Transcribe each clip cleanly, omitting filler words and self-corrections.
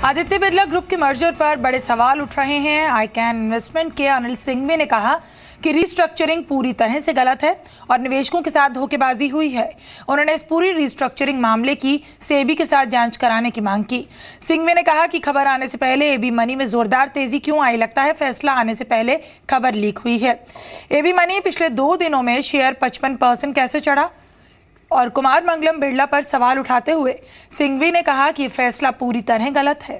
Aditya Birla group के merger पर बड़े सवाल उठ रहे हैं। आईकैन इन्वेस्टमेंट के अनिल सिंघवी ने कहा कि रिस्ट्रक्चरिंग पूरी तरह से गलत है और निवेशकों के साथ धोखेबाजी हुई है। उन्होंने इस पूरी रिस्ट्रक्चरिंग मामले की सेबी के साथ जांच कराने की मांग की। सिंघवी ने कहा कि खबर आने से पहले एबी मनी में जोरदार तेजी क्यों आई, लगता है फैसला आने से पहले खबर लीक हुई है। एबी मनी पिछले 2 दिनों में शेयर 55% कैसे चढ़ा और कुमार मंगलम बिरला पर सवाल उठाते हुए सिंघवी ने कहा कि फैसला पूरी तरह गलत है।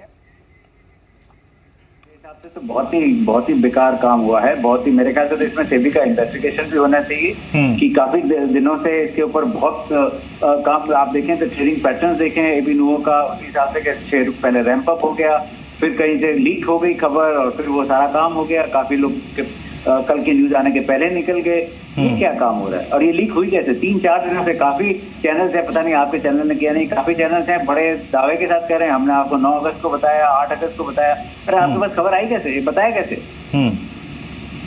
तो बहुत ही बेकार काम हुआ है। बहुत ही मेरे ख्याल से तो इसमें सेबी का इन्वेस्टिगेशन भी होना चाहिए कि काफी दिनों से इसके ऊपर बहुत काम आप देखें तो ट्रेडिंग पैटर्न्स देखें एबी नूवो का, उसी हिसाब से शेयर पहले रैंप अप हो गया, फिर कहीं से लीक हो गई खबर और फिर वो सारा काम हो गया। काफी लोग कल की न्यूज आने के पहले निकल गए। ये क्या काम हो रहा है और ये लीक हुई कैसे? 3-4 दिनों से काफी चैनल्स हैं, पता नहीं आपके चैनल ने किया नहीं, काफी चैनल्स हैं बड़े दावे के साथ कह रहे हैं हमने आपको 9 अगस्त को बताया, 8 अगस्त को बताया। अरे आपके पास खबर आई कैसे? ये बताया कैसे?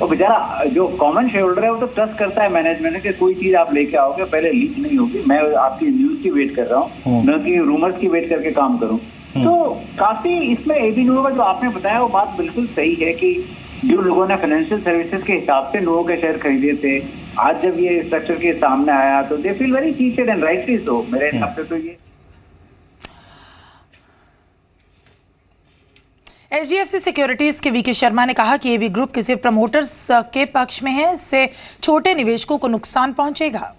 और बेचारा जो कॉमन शेयर होल्डर है वो तो ट्रस्ट करता है मैनेजमेंट कि कोई चीज आप लेके आओगे पहले लीक नहीं होगी। मैं आपकी न्यूज की वेट कर रहा हूँ, न कि रूमर्स की वेट करके काम करूँ। तो काफी इसमें एबी नूवो का जो आपने बताया वो बात बिल्कुल सही है कि जो लोगों ने फाइनेंशियल सर्विसेज के हिसाब से लोगों के शेयर खरीदे थे, आज जब ये स्ट्रक्चर के सामने आया तो they feel very cheated and rightly so. मेरे हिसाब से तो ये एचडीएफसी सिक्योरिटीज के वीके शर्मा ने कहा कि एबी ग्रुप किसी प्रमोटर्स के पक्ष में है, इससे छोटे निवेशकों को नुकसान पहुंचेगा।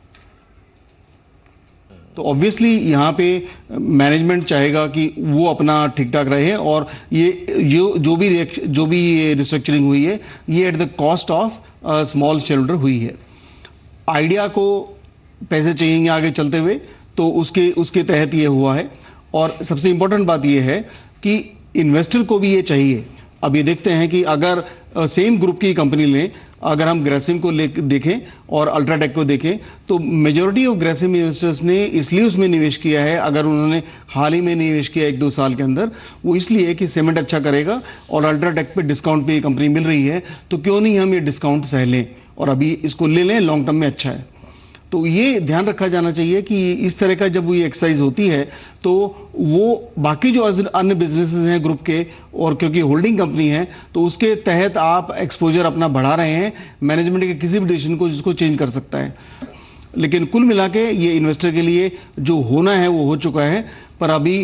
तो ऑब्वियसली यहाँ पे मैनेजमेंट चाहेगा कि वो अपना ठीक ठाक रहे और ये जो भी ये रिस्ट्रक्चरिंग हुई है ये at the cost of small share holder हुई है। आइडिया को पैसे चाहिए आगे चलते हुए, तो उसके तहत ये हुआ है। और सबसे इम्पोर्टेंट बात ये है कि इन्वेस्टर को भी ये चाहिए। अब ये देखते हैं कि अगर सेम ग्रुप की कंपनी लें, अगर हम ग्रेसिम को देखें और अल्ट्राटेक को देखें तो मेजॉरिटी ऑफ ग्रेसिम इन्वेस्टर्स ने इसलिए उसमें निवेश किया है, अगर उन्होंने हाल ही में निवेश किया 1-2 साल के अंदर, वो इसलिए कि सीमेंट अच्छा करेगा और अल्ट्राटेक पे डिस्काउंट पे ये कंपनी मिल रही है, तो क्यों नहीं हम ये डिस्काउंट सह लें और अभी इसको ले लें, लॉन्ग टर्म में अच्छा है। तो ये ध्यान रखा जाना चाहिए कि इस तरह का जब ये एक्सरसाइज होती है तो वो बाकी जो अन्य बिजनेसेस हैं ग्रुप के, और क्योंकि होल्डिंग कंपनी है तो उसके तहत आप एक्सपोजर अपना बढ़ा रहे हैं। मैनेजमेंट के किसी भी डिसीजन को जिसको चेंज कर सकता है, लेकिन कुल मिला के ये इन्वेस्टर के लिए जो होना है वो हो चुका है। पर अभी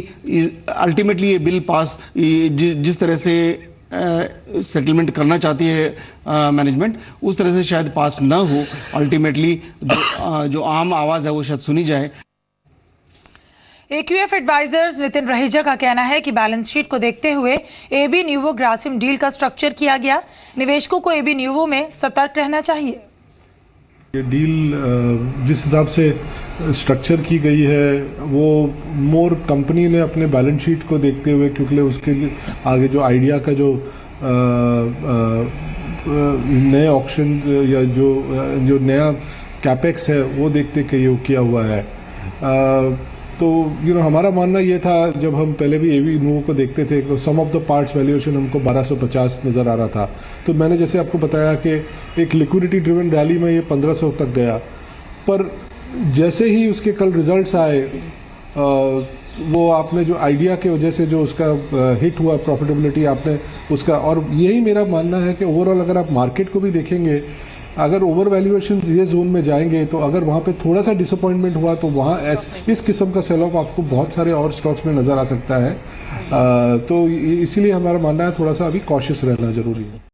अल्टीमेटली ये बिल पास जिस तरह से सेटलमेंट करना चाहती है मैनेजमेंट, उस तरह से शायद पास ना हो। अल्टीमेटली जो आम आवाज है वो शायद सुनी जाए। एक्यूएफ एडवाइजर्स नितिन रहेजा का कहना है कि बैलेंस शीट को देखते हुए एबी न्यूवो ग्रासिम डील का स्ट्रक्चर किया गया। निवेशकों को एबी न्यूवो में सतर्क रहना चाहिए। ये डील जिस हिसाब से स्ट्रक्चर की गई है वो मोर कंपनी ने अपने बैलेंस शीट को देखते हुए, क्योंकि उसके आगे जो आइडिया का जो नए ऑक्शन या जो नया कैपेक्स है वो देखते किया हुआ है। तो हमारा मानना ये था, जब हम पहले भी एबी नूवो को देखते थे तो सम ऑफ द पार्ट्स वैल्यूएशन हमको 1250 नज़र आ रहा था। तो मैंने जैसे आपको बताया कि एक लिक्विडिटी ड्रिवन रैली में ये 1500 तक गया, पर जैसे ही उसके कल रिजल्ट्स आए वो आपने जो आइडिया के वजह से जो उसका हिट हुआ प्रॉफिटेबिलिटी आपने उसका, और यही मेरा मानना है कि ओवरऑल अगर आप मार्केट को भी देखेंगे, अगर ओवर वैल्यूएशन ये जोन में जाएंगे तो अगर वहाँ पे थोड़ा सा डिसअपॉइंटमेंट हुआ तो वहाँ इस किस्म का सेल ऑफ आपको बहुत सारे और स्टॉक्स में नज़र आ सकता है। तो इसीलिए हमारा मानना है थोड़ा सा अभी कॉशियस रहना जरूरी है।